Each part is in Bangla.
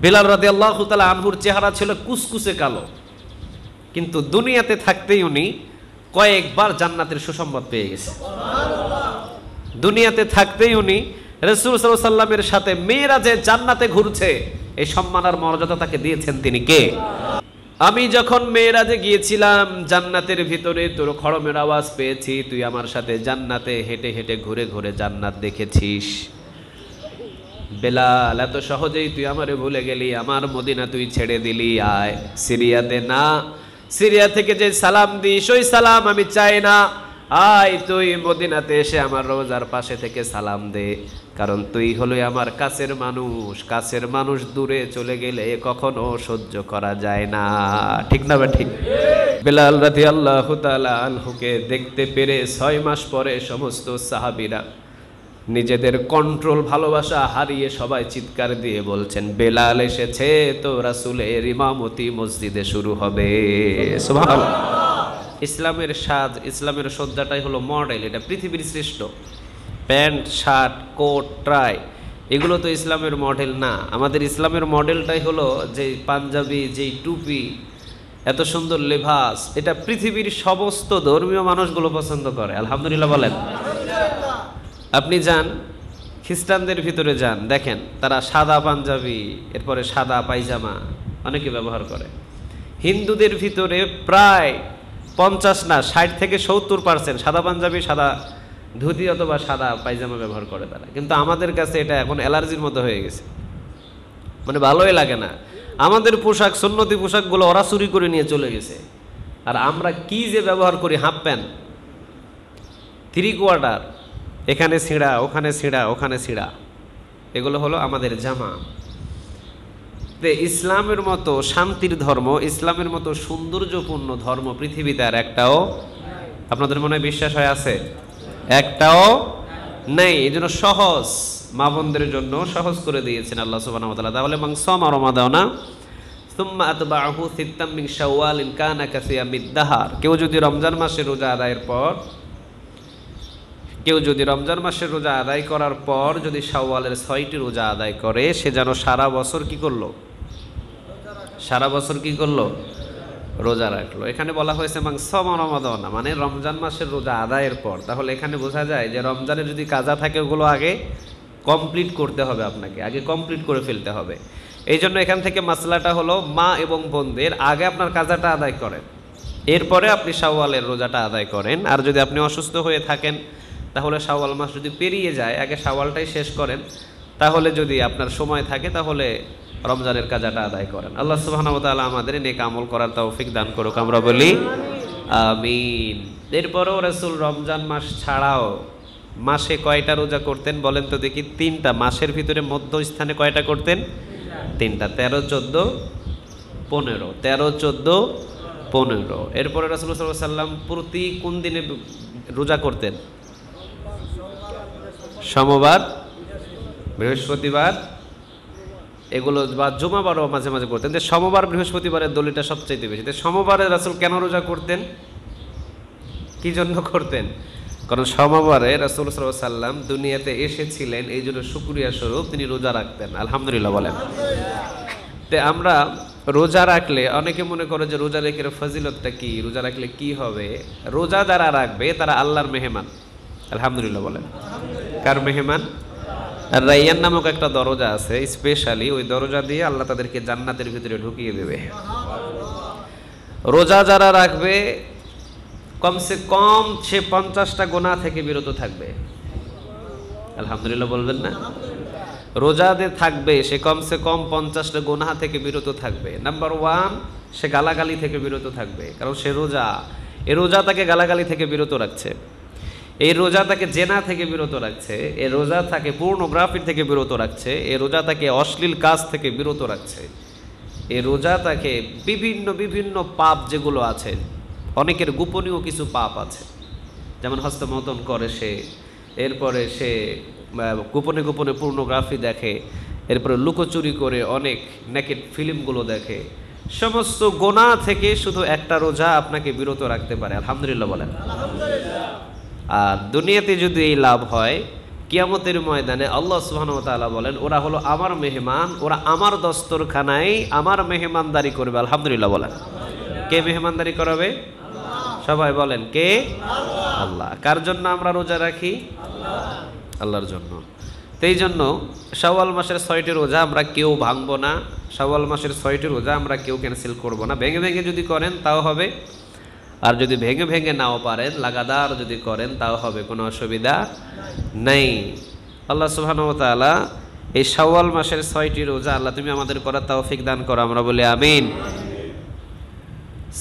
বেলাল রাদিয়াল্লাহু তাআলা আনহুর চেহারা ছিল কুসকুসে কালো, কিন্তু দুনিয়াতে থাকতেই উনি কয়েকবার জান্নাতের সুসংবাদ পেয়ে গেছে। দুনিয়াতে থাকতেই উনি রাসূল সাল্লাল্লাহু আলাইহি ওয়াসাল্লামের সাথে মেরাজে জান্নাতে ঘুরছে, এই সম্মান আর মর্যাদা তাকে দিয়েছেন তিনি কে? আমি যখন মেরাজে গিয়েছিলাম জান্নাতের ভিতরে তোর খড়মের আওয়াজ পেয়েছি, তুই আমার সাথে জান্নাতে হেঁটে হেঁটে ঘুরে ঘুরে জান্নাত দেখেছিস। বেলাল, এত সহজেই তুই আমারে ভুলে গেলি, আমার মদিনা তুই ছেড়ে দিলি, আয় সিরিয়াতে না, সিরিয়া থেকে যে সালাম দিস ওই সালাম আমি চাই না, আয় তুই মদিনাতে এসে আমার রোজার পাশে থেকে সালাম দে, কারণ তুই হলো আমার কাছের মানুষ, কাছের মানুষ দূরে চলে গেলে কখনো সহ্য করা যায় না, ঠিক না বা ঠিক? বেলাল রাদিয়াল্লাহু তাআলা আনহুকে দেখতে পেরে 6 মাস পরে সমস্ত সাহাবীরা নিজেদের কন্ট্রোল ভালোবাসা হারিয়ে সবাই চিৎকার দিয়ে বলছেন, বেলাল এসেছে তো রাসূলের ইমামতি মসজিদে শুরু হবে। সুবহানাল্লাহ। ইসলামের সাজ, ইসলামের সজ্জাটাই হলো মডেল, এটা পৃথিবীর শ্রেষ্ঠ। প্যান্ট, শার্ট, কোট, ট্রাই এগুলো তো ইসলামের মডেল না। আমাদের ইসলামের মডেলটাই হলো যে পাঞ্জাবি, যেই টুপি, এত সুন্দর লেভাস, এটা পৃথিবীর সমস্ত ধর্মীয় মানুষগুলো পছন্দ করে। আলহামদুলিল্লাহ বলেন। আপনি যান খ্রিস্টানদের ভিতরে যান, দেখেন তারা সাদা পাঞ্জাবি, এরপরে সাদা পায়জামা অনেকে ব্যবহার করে। হিন্দুদের ভিতরে প্রায় 50 না 60 থেকে 70% সাদা পাঞ্জাবি, সাদা ধুতি অথবা সাদা পায়জামা ব্যবহার করে তারা। কিন্তু আমাদের কাছে এটা এখন অ্যালার্জির মতো হয়ে গেছে, মানে ভালোই লাগে না। আমাদের পোশাক, সুন্নতি পোশাকগুলো ওরা চুরি করে নিয়ে চলে গেছে, আর আমরা কি যে ব্যবহার করি, হাফ প্যান্ট, 3 কোয়ার্টার, এখানে ছিঁড়া, ওখানে ছিঁড়া, ওখানে ছিঁড়া, এগুলো হলো আমাদের জামা। ইসলামের মতো শান্তির ধর্ম, ইসলামের মতো সৌন্দর্যপূর্ণ ধর্ম পৃথিবীতে আর একটাও, আপনাদের মনে বিশ্বাস হয় আছে? একটাও নেই। এই জন্য সহজ, মা বোনদের জন্য সহজ করে দিয়েছেন আল্লাহ সুবহানাহু ওয়া তাআলা। তাহলে মাংসমা রমাদানা সুম্মা আতবাহু সিত্তাম মিন শাওয়ালিন কানা কাসিয়ামিদ দাহার। কেউ যদি রমজান মাসের রোজা আদায়ের পর, কেউ যদি রমজান মাসের রোজা আদায় করার পর যদি শাওয়ালের 6টি রোজা আদায় করে, সে যেন সারা বছর কি করলো? সারা বছর কি করলো? রোজা রাখলো। এখানে বলা হয়েছে মাংসমা রমাদানা, মানে রমজান মাসের রোজা আদায়ের পর। তাহলে এখানে বোঝা যায় যে রমজানের যদি কাজা থাকে ওগুলো আগে কমপ্লিট করতে হবে, আপনাকে আগে কমপ্লিট করে ফেলতে হবে। এই জন্য এখান থেকে মাসলাটা হলো, মা এবং বোনদের আগে আপনার কাজাটা আদায় করেন, এরপরে আপনি শাওয়ালের রোজাটা আদায় করেন। আর যদি আপনি অসুস্থ হয়ে থাকেন, তাহলে শাওয়াল মাস যদি পেরিয়ে যায়, আগে শাওয়ালটাই শেষ করেন। তাহলে যদি আপনার সময় থাকে, তাহলে রমজানের কাজাটা আদায় করেন। আল্লাহ সুবহানাহু ওয়া তাআলা আমাদের নেক আমল করার তৌফিক দান করুক, আমরা বলি আমিন। এরপরও রাসূল রমজান মাস ছাড়াও মাসে কয়টা রোজা করতেন বলেন তো দেখি? 3টা। মাসের ভিতরে মধ্যস্থানে কয়টা করতেন? 3টা। 13, 14, 15। 13, 14, 15। এরপরে রাসূলুল্লাহ সাল্লাল্লাহু আলাইহি ওয়াসাল্লাম প্রতি কোন দিনে রোজা করতেন? সোমবার, বৃহস্পতিবার, এগুলো বা জুমাবারও মাঝে মাঝে করতেন। সোমবার, বৃহস্পতিবারের দলিলটা সবচাইতে বেশি। সোমবারে রাসূল কেন রোজা করতেন? কি জন্য করতেন? কারণ সোমবারে রাসূল সাল্লাল্লাহু আলাইহি ওয়াসাল্লাম দুনিয়াতে এসেছিলেন, এই জন্য শুকরিয়া স্বরূপ তিনি রোজা রাখতেন। আলহামদুলিল্লাহ বলেন। তো আমরা রোজা রাখলে অনেকে মনে করে যে রোজা রেখে ফজিলতটা কি, রোজা রাখলে কি হবে? রোজা যারা রাখবে তারা আল্লাহর মেহমান। আলহামদুলিল্লাহ বলেন। কার মেহমান? রাইয়ান নামক একটা দরজা আছে, স্পেশালি ওই দরজা দিয়ে আল্লাহ তাদেরকে জান্নাতের ভিতরে ঢুকিয়ে দেবে। রোজা যারা রাখবে কমসে কম সে 50টা গুনাহ থেকে বিরত থাকবে। আলহামদুলিল্লাহ বলবেন না? রোজাতে থাকবে সে কমসে কম 50টা গুনাহ থেকে বিরত থাকবে। নাম্বার 1, সে গালাগালি থেকে বিরত থাকবে, কারণ সে রোজা। এই রোজা তাকে গালাগালি থেকে বিরত রাখছে, এই রোজা তাকে জেনা থেকে বিরত রাখছে, এই রোজা তাকে পর্নোগ্রাফি থেকে বিরত রাখছে, এই রোজা তাকে অশ্লীল কাজ থেকে বিরত রাখছে, এই রোজা তাকে বিভিন্ন বিভিন্ন পাপ যেগুলো আছে, অনেকের গোপনীয় কিছু পাপ আছে, যেমন হস্তমৈথুন করে সে, এরপরে সে গোপনে গোপনে পর্নোগ্রাফি দেখে, এরপরে লুকোচুরি করে অনেক নেকেড ফিল্মগুলো দেখে। সমস্ত গোনাহ থেকে শুধু একটা রোজা আপনাকে বিরত রাখতে পারে। আলহামদুলিল্লাহ বলেন। আর দুনিয়াতে যদি এই লাভ হয়, কিয়ামতের ময়দানে আল্লাহ সুবহানাহু ওয়া তাআলা বলেন ওরা হলো আমার মেহমান, ওরা আমার দস্তরখানায় আমার মেহমানদারি করবে। আলহামদুলিল্লাহ বলেন। কে মেহমানদারি করাবে? সবাই বলেন কে? আল্লাহ। কার জন্য আমরা রোজা রাখি? আল্লাহর জন্য। তো এই জন্য শাওয়াল মাসের 6টি রোজা আমরা কেউ ভাঙবো না। শাওয়াল মাসের 6টি রোজা আমরা কেউ ক্যান্সেল করব না। ভেঙে ভেঙে যদি করেন তাও হবে, আর যদি ভেঙে ভেঙে নাও পারেন লাগাতার যদি করেন তাও হবে, কোনো অসুবিধা নেই। আল্লাহ সুবহানাহু ওয়া তাআলা এই শাওয়াল মাসের 6টি রোজা আল্লাহ তুমি আমাদের করার তৌফিক দান করো, আমরা বলি আমিন।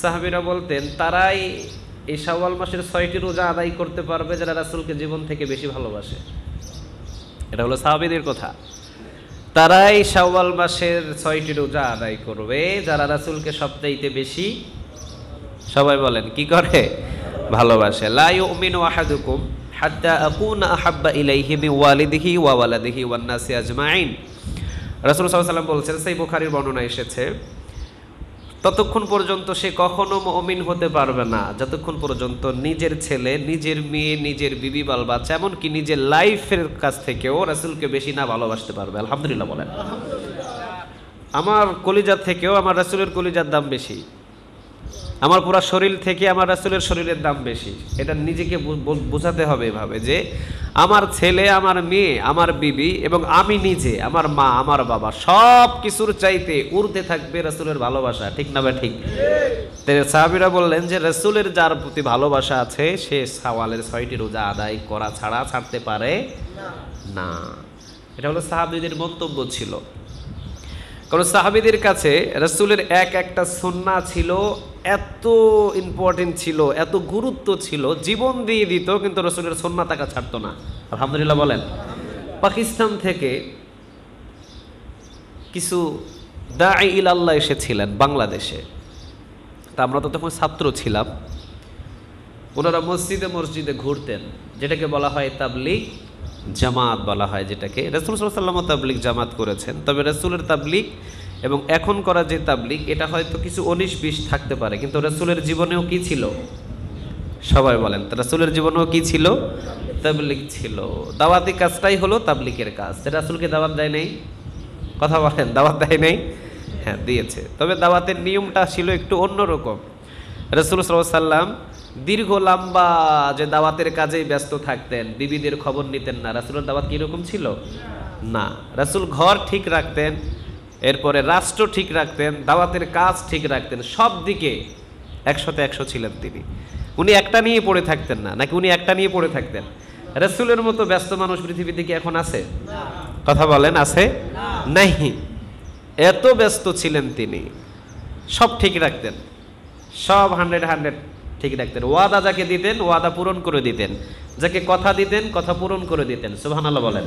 সাহাবীরা বলতেন তারাই এই শাওয়াল মাসের 6টি রোজা আদায় করতে পারবে যারা রাসূলকে জীবন থেকে বেশি ভালোবাসে। এটা হলো সাহাবীদের কথা। তারাই শাওয়াল মাসের 6টি রোজা আদায় করবে যারা রাসূলকে সবচাইতে বেশি, সবাই বলেন কি করে? ভালোবাসে। লা ইউমিনু আহাদুকুম হাত্তা আকুনা আহাব্বা ইলাইহি মিন ওয়ালিদিহি ওয়া ওয়ালাদিহি ওয়ান নাসি আজমাইন। রাসূল সাল্লাল্লাহু আলাইহি ওয়াসাল্লাম বলছেন, সেই বুখারীর বর্ণনা এসেছে, ততক্ষণ পর্যন্ত সে কখনো মুমিন হতে পারবে না যতক্ষণ পর্যন্ত নিজের ছেলে, নিজের মেয়ে, নিজের বিবি, বাল বাচ্চা, এমনকি নিজের লাইফের কাছ থেকেও রাসূলকে বেশি না ভালোবাসতে পারবে। আলহামদুলিল্লাহ বলেন। আমার কলিজার থেকেও আমার রাসূলের কলিজার দাম বেশি, আমার পুরো শরীর থেকে আমার রাসূলের শরীরের দাম বেশি। এটা নিজেকে বোঝাতে হবে এভাবে যে আমার ছেলে, আমার মেয়ে, আমার বিবি এবং আমি নিজে, আমার মা, আমার বাবা, সব কিছুর চাইতে উর্ধে থাকবে রাসূলের ভালোবাসা। ঠিক না ভাই? ঠিক। সাহাবীরা বললেন যে রাসূলের যার প্রতি ভালোবাসা আছে সে শাওয়ালের 6টি রোজা আদায় করা ছাড়া ছাড়তে পারে না। এটা হলো সাহাবীদের মন্তব্য ছিল। কারণ সাহাবীদের কাছে রাসূলের একটা সুন্নাহ ছিল এত ইম্পর্টেন্ট ছিল, এত গুরুত্ব ছিল, জীবন দিয়ে দিত কিন্তু রাসূলের সুন্নাহ তাকে ছাড়তো না। আলহামদুলিল্লাহ বলেন। পাকিস্তান থেকে কিছু দাঈ ইলাল্লাহ এসেছিলেন বাংলাদেশে। তা আমরা তো তখন ছাত্র ছিলাম। ওনারা মসজিদে মসজিদে ঘুরতেন, যেটাকে বলা হয় তাবলীগ জামাত বলা হয়, যেটাকে রাসূল সাল্লাল্লাহু আলাইহি ওয়াসাল্লাম তাবলীগ জামাত করেছেন। তবে রাসূলের তাবলীগ এবং এখন করা যে তাবলীগ এটা হয়তো কিছু 19-20 থাকতে পারে, কিন্তু রাসূলের জীবনেও কি ছিল? সবাই বলেন। রাসূলের জীবনেও কি ছিল? তাবলীগ ছিল। দাওয়াতি কাজটাই হলো তাবলীগের কাজ। রাসূলকে দাওয়াত দেয় নাই? কথা বলেন, দাওয়াত দেয় নাই? হ্যাঁ দিয়েছে। তবে দাওয়াতের নিয়মটা ছিল একটু অন্যরকম। রাসূল সাল্লাল্লাহু আলাইহি ওয়াসাল্লাম দীর্ঘ লম্বা যে দাওয়াতের কাজেই ব্যস্ত থাকতেন, বিবিদের খবর নিতেন না। রাসূলের দাওয়াত কিরকম ছিল? না, রাসূল ঘর ঠিক রাখতেন, এরপরে রাষ্ট্র ঠিক রাখতেন, দাওয়াতের কাজ ঠিক রাখতেন, সব দিকে 100-100 ছিলেন তিনি। উনি একটা নিয়ে পড়ে থাকতেন না, নাকি উনি একটা নিয়ে পড়ে থাকতেন? রাসূলের মতো ব্যস্ত মানুষ পৃথিবীতে কি এখন আছে? কথা বলেন, আছে? নাই। এত ব্যস্ত ছিলেন তিনি, সব ঠিক রাখতেন, সব 100 ঠিক রাখতেন। ওয়াদা যাকে দিতেন ওয়াদা পূরণ করে দিতেন, যাকে কথা দিতেন কথা পূরণ করে দিতেন। সুবহানাল্লাহ বলেন।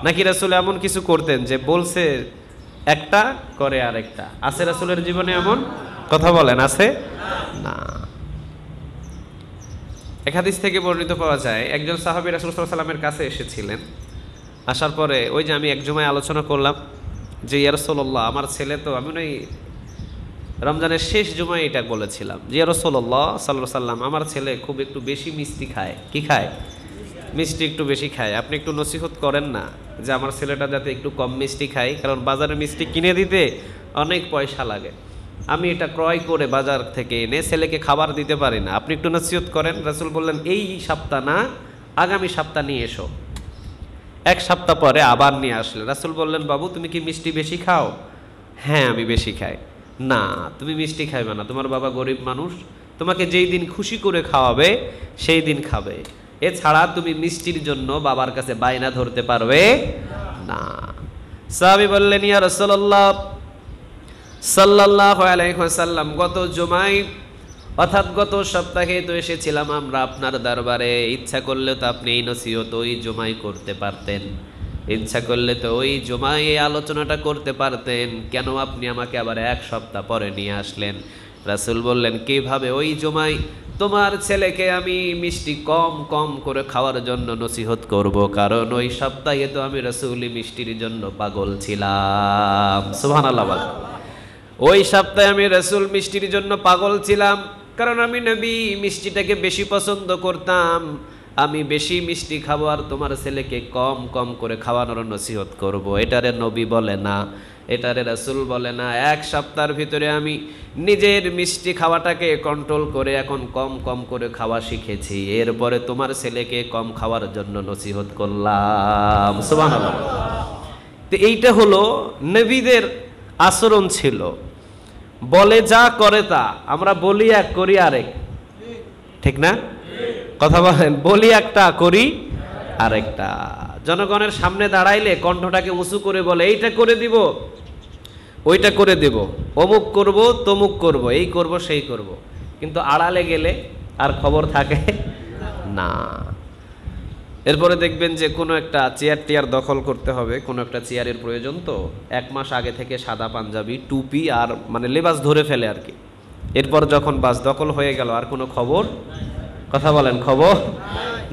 নাকি রাসূল এমন কিছু করতেন যে বলছে একটা করে আরেকটা? আছে রাসূলের জীবনে এমন? কথা বলেন, আছে? না। এক হাদিস থেকে বর্ণিত পাওয়া যায়, একজন সাহাবী রাসূল সাল্লাল্লাহু আলাইহি ওয়াসাল্লামের কাছে এসেছিলেন। আসার পরে ওই যে আমি এক জুমায় আলোচনা করলাম যে ইয়া রাসূলুল্লাহ, আমার ছেলে তো, আমি ওই রমজানের শেষ জুমায় এটা বলেছিলাম যে ইয়া রাসূলুল্লাহ সাল্লাল্লাহু আলাইহি ওয়াসাল্লাম, আমার ছেলে খুব একটু বেশি মিষ্টি খায়। কি খায়? মিষ্টি একটু বেশি খায়। আপনি একটু নসিহত করেন না যে আমার ছেলেটা যাতে একটু কম মিষ্টি খায়, কারণ বাজারে মিষ্টি কিনে দিতে অনেক পয়সা লাগে। আমি এটা ক্রয় করে বাজার থেকে এনে ছেলেকে খাবার দিতে পারি না, আপনি একটু নসিহত করেন। রাসূল বললেন এই সপ্তাহ না, আগামী সপ্তাহ নিয়ে এসো। এক সপ্তাহ পরে আবার নিয়ে আসলেন। রাসূল বললেন বাবু তুমি কি মিষ্টি বেশি খাও? হ্যাঁ আমি বেশি খাই। না তুমি মিষ্টি খাইবে না, তোমার বাবা গরিব মানুষ, তোমাকে যেই দিন খুশি করে খাওয়াবে সেই দিন খাবে, এছাড়া তুমি মিষ্টির জন্য বাবার কাছে বায়না ধরতে পারবে না। সাহাবী বললেন ইয়া রাসূলুল্লাহ সাল্লাল্লাহু আলাইহি ওয়াসাল্লাম, গত জুমায় অর্থাৎ গত সপ্তাহে তো এসেছিলাম আমরা আপনার দরবারে, ইচ্ছা করলে তো আপনি এই নসিহত ওই জুমায় করতে পারতেন, ইচ্ছা করলে তো ওই জুমায় এই আলোচনাটা করতে পারতেন, কেন আপনি আমাকে আবার এক সপ্তাহ পরে নিয়ে আসলেন? রাসূল বললেন কিভাবে? ওই জুমায় তোমার ছেলেকে আমি মিষ্টি কম কম করে খাওয়ার জন্য নসিহত করব, কারণ ওই সপ্তাহে তো আমি রাসূলি মিষ্টির জন্য পাগল ছিলাম। সুবহানাল্লাহ বল। ওই সপ্তাহে আমি রাসূল মিষ্টির জন্য পাগল ছিলাম, কারণ আমি নবী মিষ্টিটাকে বেশি পছন্দ করতাম। আমি বেশি মিষ্টি খাবো আর তোমার ছেলেকে কম কম করে খাওয়ানোর নসিহত করব। এটারে নবী বলে না, এটারে রাসূল বলে না। এক সপ্তাহের ভিতরে আমি নিজের মিষ্টি খাওয়াটাকে কন্ট্রোল করে এখন কম কম করে খাওয়া শিখেছি, এরপরে তোমার ছেলেকে কম খাওয়ার জন্য নসিহত করলাম। সুবহানাল্লাহ। তো এইটা হলো নবীদের আচরণ ছিল। বলে যা করে তা। আমরা বলি এক করি আরেক, ঠিক না? কথা বলেন, বলি একটা করি আরেকটা। জনগণের সামনে দাঁড়াইলে কণ্ঠটাকে উঁচু করে বলে এইটা করে দিব, ওইটা করে দেব, অমুক করব, তমুক করব, এই করব, সেই করব। কিন্তু আড়ালে গেলে আর খবর থাকে না। এরপরে দেখবেন যে কোনো একটা চেয়ার টিয়ার দখল করতে হবে, কোনো একটা চেয়ারের প্রয়োজন, তো 1 মাস আগে থেকে সাদা পাঞ্জাবি, টুপি আর মানে লেবাস ধরে ফেলে আর কি। এরপর যখন বাস দখল হয়ে গেল আর কোনো খবর, কথা বলেন, খবর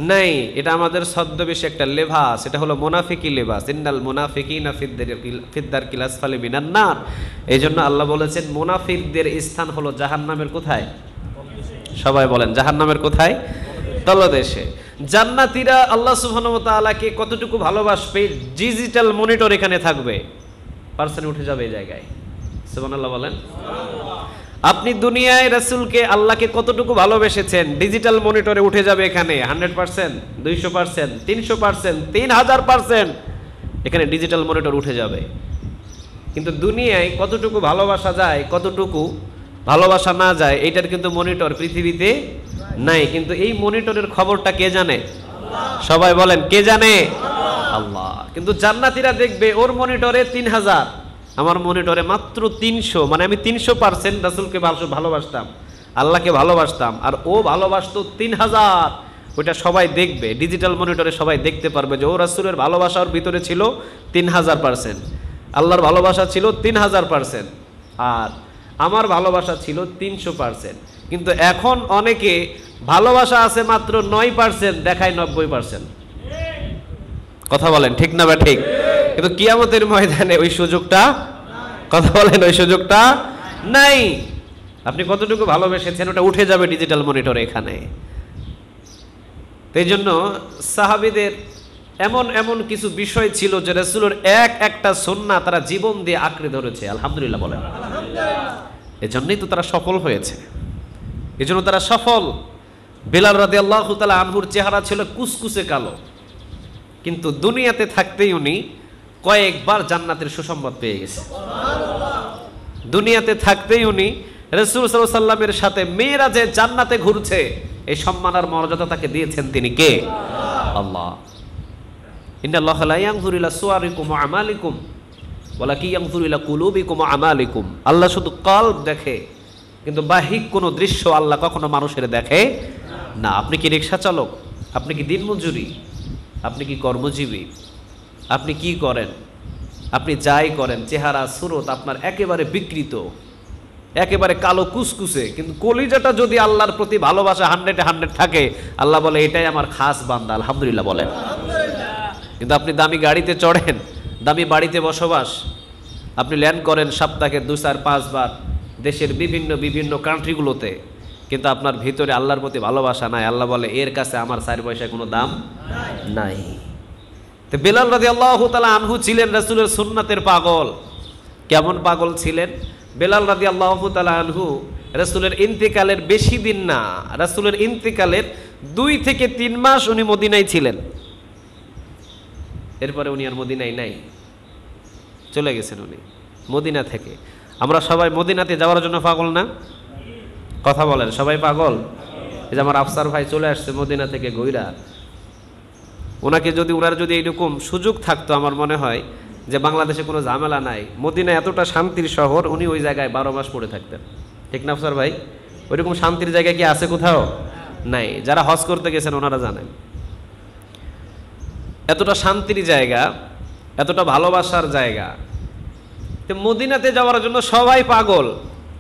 নাই। এটা আমাদের ছদ্মবেশী একটা লেবাস, এটা হলো মুনাফিকি লেবাস। ইন্নাল মুনাফিকিনা ফিদ-দারকিল আসফালি মিনান নার। এই জন্য আল্লাহ বলেছেন মুনাফিকদের স্থান হলো জাহান্নামের কোথায়? সবাই বলেন, জাহান্নামের কোথায়? তলদেশে। জান্নাতীরা আল্লাহ সুবহানাহু ওয়া তাআলাকে কতটুকু ভালোবাসবে, ডিজিটাল মনিটর এখানে থাকবে, পার্সেন্ট উঠে যাবে এই জায়গায়। সুবহানাল্লাহ বলেন। আপনি দুনিয়ায় রাসূলকে, আল্লাহকে কতটুকু ভালোবেসেছেন, ডিজিটাল মনিটরে উঠে যাবে এখানে 100%, 200%, 300%, 3000%, এখানে ডিজিটাল মনিটর উঠে যাবে। কিন্তু দুনিয়ায় কতটুকু ভালোবাসা যায়, কতটুকু ভালোবাসা না যায়, এইটার কিন্তু মনিটর পৃথিবীতে নাই। কিন্তু এই মনিটরের খবরটা কে জানে? সবাই বলেন, কে জানে? আল্লাহ। কিন্তু জান্নাতীরা দেখবে ওর মনিটরে 3000, আমার মনিটরে মাত্র 300, মানে আমি 300% রাসূলকে ভালোবাসতাম, আল্লাহকে ভালোবাসতাম, আর ও ভালোবাসতো 3000। ওইটা সবাই দেখবে, ডিজিটাল মনিটরে সবাই দেখতে পারবে যে ও রাসূলের ভালোবাসার ভিতরে ছিল 3000%, আল্লাহর ভালোবাসা ছিল 3000%, আর আমার ভালোবাসা ছিল 300%। কিন্তু এখন অনেকে ভালোবাসা আছে মাত্র 9%, দেখায় 90%। কথা বলেন, ঠিক না বা ঠিক? কিন্তু কিয়ামতের ময়দানে ওই সুযোগটা, কথা বলেন, ওই সুযোগটা নাই। আপনি কতটুকু ভালোবেসেছেন ওটা উঠে যাবে ডিজিটাল মনিটরে এখানে। এই জন্য সাহাবীদের এমন এমন কিছু বিষয় ছিল যে রাসূলের একটা সুন্নাহ তারা জীবন দিয়ে আঁকড়ে ধরেছে। আলহামদুলিল্লাহ বলেন। এজন্যই তো তারা সফল হয়েছে, এজন্য তারা সফল। বেলাল রাদিয়াল্লাহু তাআলা আনহুর চেহারা ছিল কুচকুচে কালো, কিন্তু দুনিয়াতে থাকতেই উনি কয়েকবার জান্নাতের সুসংবাদ পেয়ে গেছে। দুনিয়াতে থাকতেই উনি রাসূল সাল্লাল্লাহু আলাইহি ওয়াসাল্লামের সাথে মিরাজে জান্নাতে ঘুরছে। এই সম্মান আর মর্যাদা তাকে দিয়েছেন তিনি কে? আল্লাহ। ইন্নাল্লাহা লা ইয়ানজুরু ইলা সুওয়ারিকুম ওয়া আমালিকুম ওয়ালাকিন ইয়ানজুরু ইলা কুলুবিকুম ওয়া আমালিকুম। আল্লাহ শুধু কলব দেখে, কিন্তু বাহ্যিক কোনো দৃশ্য আল্লাহ কখনো মানুষের দেখে না। আপনি কি রিকশা চালক? আপনি কি দিনমজুরি? আপনি কি কর্মজীবী? আপনি কি করেন? আপনি যাই করেন, চেহারা সুরত আপনার একেবারে বিকৃত, একেবারে কালো কুসকুসে, কিন্তু কলিজাটা যদি আল্লাহর প্রতি ভালোবাসা 100-100 থাকে, আল্লাহ বলে এটাই আমার খাস বান্দা। আলহামদুলিল্লাহ বলেন। কিন্তু আপনি দামি গাড়িতে চড়েন, দামি বাড়িতে বসবাস, আপনি ল্যান্ড করেন সপ্তাহে 2-4-5 বার দেশের বিভিন্ন বিভিন্ন কান্ট্রিগুলোতে, কিন্তু আপনার ভিতরে আল্লাহর প্রতি ভালোবাসা নাই। আল্লাহ বলে এর কাছে আমার 4 পয়সায় কোনো দাম নাই। তো বেলাল রাদিয়াল্লাহু তাআলা আনহু ছিলেন রাসূলের সুন্নাতের পাগল। কেমন পাগল ছিলেন? বেলাল রাদিয়াল্লাহু তাআলা আনহু রাসূলের ইন্তেকালের বেশি দিন না, রাসূলের ইন্তেকালের 2 থেকে 3 মাস উনি মদিনায় ছিলেন। এরপরে উনি আর মদিনায় নাই, চলে গেছেন উনি মদিনা থেকে। আমরা সবাই মদিনাতে যাওয়ার জন্য পাগল না? কথা বলেন, সবাই পাগল? এই যে আমার আফসার ভাই চলে আসছে মদিনা থেকে ঘুইরা, ওনার যদি এইরকম সুযোগ থাকতো, আমার মনে হয় যে বাংলাদেশে কোনো ঝামেলা নাই, মদিনা এতটা শান্তির শহর, উনি ওই জায়গায় 12 মাস পড়ে থাকতেন। ঠিক না আফসার ভাই? ওইরকম শান্তির জায়গা কি আছে কোথাও? নাই। যারা হজ করতে গেছেন ওনারা জানেন এতটা শান্তির জায়গা, এতটা ভালোবাসার জায়গা। তো মদিনাতে যাওয়ার জন্য সবাই পাগল,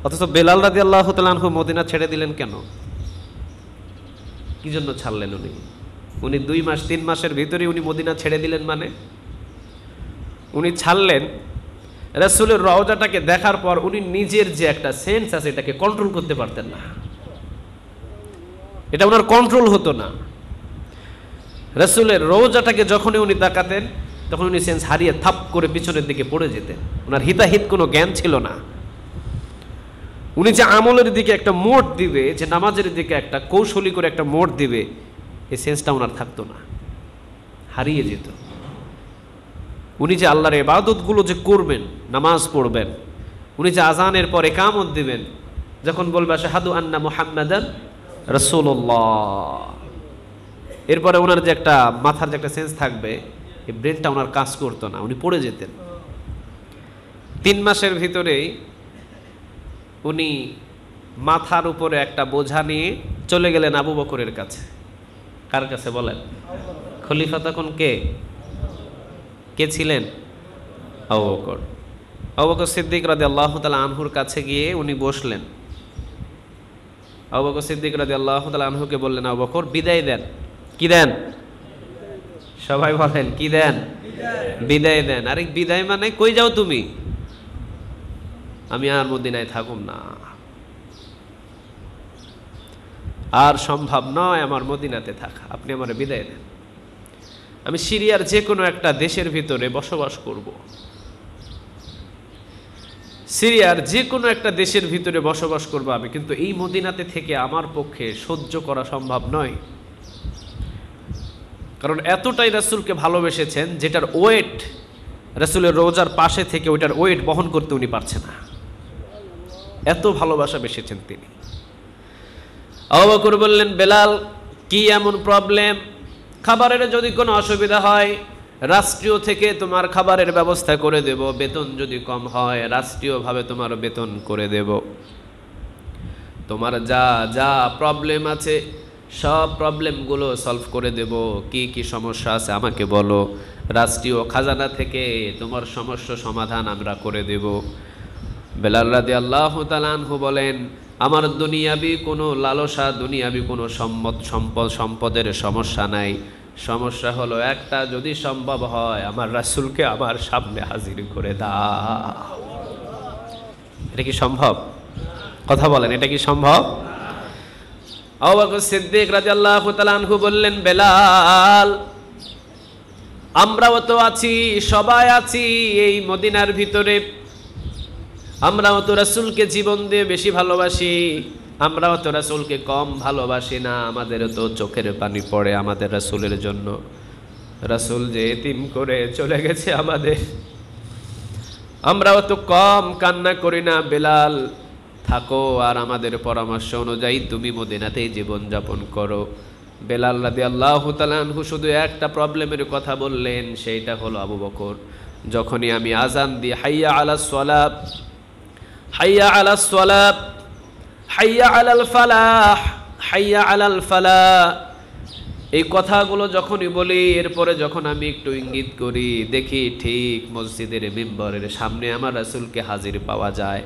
অথচ বেলাল রাদিয়াল্লাহু তাআলা আনহু মদিনা ছেড়ে দিলেন কেন? কি জন্য ছাড়লেন উনি 2 মাস 3 মাসের ভিতরে উনি মদিনা ছেড়ে দিলেন? মানে উনি ছাড়লেন রাসূলের রওজাটাকে দেখার পর উনি নিজের যে একটা সেন্স আছে এটাকে কন্ট্রোল করতে পারতেন না, এটা ওনার কন্ট্রোল হতো না। রাসূলের রওজাটাকে যখনই উনি তাকাতেন তখন উনি সেন্স হারিয়ে থাপ করে পিছনের দিকে পড়ে যেতেন। ওনার হিতাহিত কোনো জ্ঞান ছিল না। উনি যে আমলের দিকে একটা মোড় দিবে, যে নামাজের দিকে একটা কৌশলী করে একটা মোড় দিবে, এই সেন্সটা ওনার থাকতো না, হারিয়ে যেত। উনি যে আল্লাহর ইবাদতগুলো যে করবেন, নামাজ পড়বেন, উনি যে আজানের পর ইকামত দিবেন, যখন বলবে আশহাদু আন্না মুহাম্মাদান রাসূলুল্লাহ, এরপরে ওনার যে একটা মাথার যে একটা সেন্স থাকবে, এই ব্রেনটা ওনার কাজ করতো না, উনি পড়ে যেতেন। 3 মাসের ভিতরেই উনি মাথার উপরে একটা বোঝা নিয়ে চলে গেলেন আবু বকরের কাছে। কার কাছে বলেন? খলিফা তখন কে কে ছিলেন? আবু বকর। আবু বকর সিদ্দিক রাদিয়াল্লাহু তাআলা আনহুর কাছে গিয়ে উনি বসলেন। আবু বকর সিদ্দিক রাদিয়াল্লাহু তাআলা আনহুকে বললেন, আবু বকর বিদায় দেন। কি দেন? সবাই বলেন কি দেন? বিদায় দেন। আরে বিদায় মানে কই যাও তুমি? আমি আর মদিনায় থাকুম না, আর সম্ভব নয় আমার মদিনাতে থাকা, আপনি আমার বিদায় দেন। আমি সিরিয়ার যে কোনো একটা দেশের ভিতরে বসবাস করব, সিরিয়ার যে কোনো একটা দেশের ভিতরে বসবাস করব আমি, কিন্তু এই মদিনাতে থেকে আমার পক্ষে সহ্য করা সম্ভব নয়। কারণ এতটাই রাসূলকে ভালোবেসেছেন যেটার ওয়েট রাসূলের রওজার পাশে থেকে ওইটার ওয়েট বহন করতে উনি পারছেন না, এত ভালোবাসা বেসেছেন তিনি। আবু বকর বললেন, বেলাল কি এমন প্রবলেম? খাবারের যদি কোনো অসুবিধা হয় রাষ্ট্রীয় থেকে তোমার খাবারের ব্যবস্থা করে দেব, বেতন যদি কম হয় রাষ্ট্রীয়ভাবে তোমার বেতন করে দেব, তোমার যা যা প্রবলেম আছে সব প্রবলেমগুলো সলভ করে দেব, কি কি সমস্যা আছে আমাকে বলো, রাষ্ট্রীয় খাজানা থেকে তোমার সমস্যা সমাধান আমরা করে দেব। বেলাল রাদিয়াল্লাহু তাআলা আনহু বলেন, আমার দুনিয়াবি কোনো লালসা, দুনিয়াবি কোনো সম্পদের সমস্যা নাই, সমস্যা হলো একটা, যদি সম্ভব হয় আমার রাসূলকে আমার সামনে হাজির করে দাও। এটা কি সম্ভব? কথা বলেন, এটা কি সম্ভব? আবু বকর সিদ্দিক রাদিয়াল্লাহু তাআলা আনহু বললেন, বেলাল আমরাও তো আছি, সবাই আছি এই মদিনার ভিতরে, আমরাও তো রাসূলকে জীবন দিয়ে বেশি ভালোবাসি, আমরাও তো রাসূলকে কম ভালোবাসি না, আমাদেরও তো চোখের পানি পড়ে আমাদের রাসূলের জন্য। রাসূল যে এতিম করে চলে গেছে আমাদের, আমরাও তো কম কান্না করি না। বেলাল থাকো আর আমাদের পরামর্শ অনুযায়ী তুমি মদিনাতেই জীবন যাপন করো। বেলাল রাদিয়াল্লাহু তাআলা আনহু শুধু একটা প্রবলেমের কথা বললেন, সেইটা হলো আবু বকর যখনই আমি আজান দিই হাইয়া আলাস সালাত, হাইয়া আলাস সালাত, হাইয়া আলাল ফালাহ, হাইয়া আলাল ফালাহ, এই কথাগুলো যখনই বলি এরপরে যখন আমি একটু ইঙ্গিত করি দেখি ঠিক মসজিদের মিম্বরের সামনে আমার রাসূলকে হাজির পাওয়া যায়।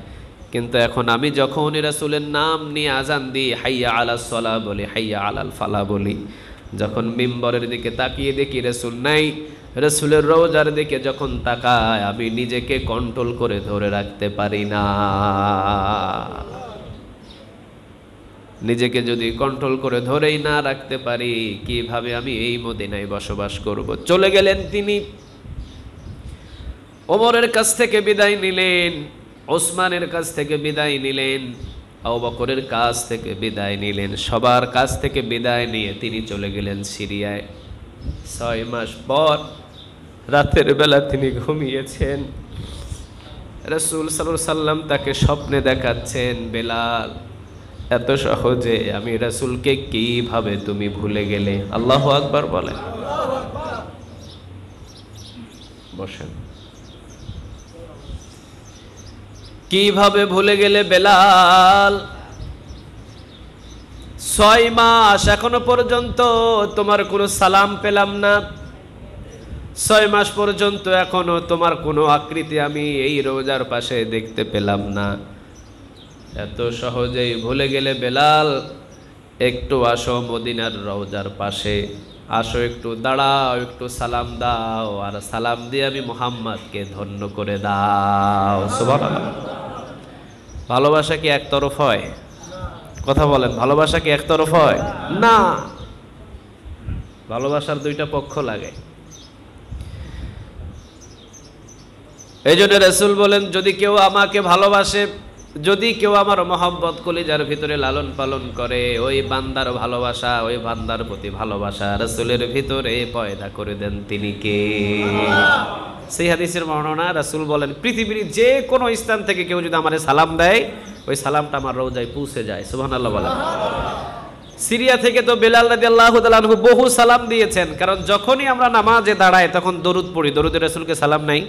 কিন্তু এখন আমি যখন রাসূলের নাম নিয়ে আজান দিই হাইয়া আলাস সালাহ বলি, হাইয়া আলাল ফালাহ বলি, যখন মিম্বরের দিকে তাকিয়ে দেখি রাসূল নাই, রাসূলের রওজার দিকে যখন তাকায় আমি নিজেকে কন্ট্রোল করে ধরে রাখতে পারি না। নিজেকে যদি কন্ট্রোল করে ধরেই না রাখতে পারি কিভাবে আমি এই মদিনায় বসবাস করব? চলে গেলেন তিনি। ওমরের কাছ থেকে বিদায় নিলেন, ওসমানের কাছ থেকে বিদায় নিলেন, আবু বকরের কাছ থেকে বিদায় নিলেন, সবার কাছ থেকে বিদায় নিয়ে তিনি চলে গেলেন সিরিয়ায়। 6 মাস পর রাতের বেলা তিনি ঘুমিয়েছেন, রাসূল সাল্লাল্লাহু আলাইহি সাল্লাম তাকে স্বপ্নে দেখাচ্ছেন, বেলাল এত সহজে আমি রাসূলকে কিভাবে তুমি ভুলে গেলে? আল্লাহু আকবার বলেন। বসেন। কিভাবে ভুলে গেলে বেলাল? 6 মাস এখনো পর্যন্ত তোমার কোনো সালাম পেলাম না, 6 মাস পর্যন্ত এখনো তোমার কোনো আকৃতি আমি এই রওজার পাশে দেখতে পেলাম না, এত সহজেই ভুলে গেলে বেলাল? একটু আসো মদিনার রওজার পাশে, আসো একটু দাঁড়াও, একটু সালাম দাও, আর সালাম দিয়ে আমি মুহাম্মদকে ধন্য করে দাও। সুবহানাল্লাহ। ভালোবাসা কি একতরফ হয়? কথা বলেন, ভালোবাসা কি একতরফ হয়? না, ভালোবাসার দুইটা পক্ষ লাগে। এই জন্য রাসূল বলেন, যদি কেউ আমাকে ভালোবাসে, যদি কেউ আমার মহব্বত কলিজার ভিতরে লালন পালন করে, ওই বান্দার ভালোবাসা, ওই বান্দার প্রতি ভালোবাসা রাসূলের ভিতরে পয়দা করে দেন তিনি কে? সেই হাদিসের বর্ণনা, রাসূল বলেন, পৃথিবীর যে কোনো স্থান থেকে কেউ যদি আমারে সালাম দেয়, ওই সালামটা আমার রওজায় পৌঁছে যায়। সুবহানাল্লাহ বলেন। সিরিয়া থেকে তো বেলাল রাদিয়াল্লাহু তাআলা আনহু বহু সালাম দিয়েছেন, কারণ যখনই আমরা নামাজে দাঁড়াই তখন দরুদ পড়ি। দরুদে রাসূলকে সালাম নাই?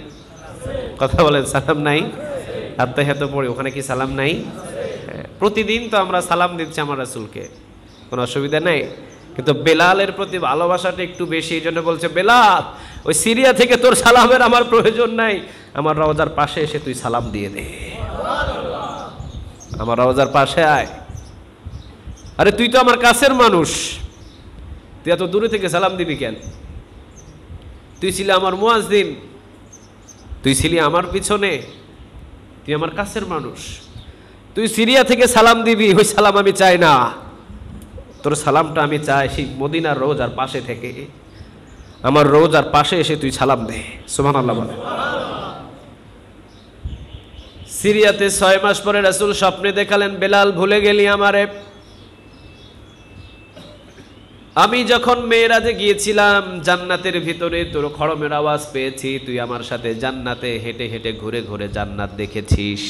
কথা বলেন, সালাম নাই? আত্তাহিয়াত পড়ি, ওখানে কি সালাম নাই? প্রতিদিন তো আমরা সালাম দিচ্ছি আমার রাসূলকে, কোনো অসুবিধা নেই। কিন্তু বেলালের প্রতি ভালোবাসাটা একটু বেশি। এই জন্য বলছে, বেলাল, ওই সিরিয়া থেকে তোর সালামের আমার প্রয়োজন নাই, আমার রওজার পাশে এসে তুই সালাম দিয়ে দে, আমার রওজার পাশে আয়। আরে তুই তো আমার কাছের মানুষ, তুই এত দূরে থেকে সালাম দিবি কেন? তুই ছিলি আমার মুয়াজ্জিন, তুই ছিলি আমার পিছনে, তুই আমার কাছের মানুষ, তুই সিরিয়া থেকে সালাম দিবি, ওই সালাম আমি চাই না। তোর সালামটা আমি চাই সেই মদিনার রওজার পাশে থেকে, আমার রওজার পাশে এসে তুই সালাম দে। সুবহানাল্লাহ বলে। সিরিয়াতে 6 মাস পরে রাসূল স্বপ্নে দেখালেন, বেলাল ভুলে গেলি আমারে? আমি যখন মেরাজে গিয়েছিলাম জান্নাতের ভিতরে তোর খড়মের আওয়াজ পেয়েছি, তুই আমার সাথে জান্নাতে হেঁটে হেঁটে ঘুরে ঘুরে জান্নাত দেখেছিস।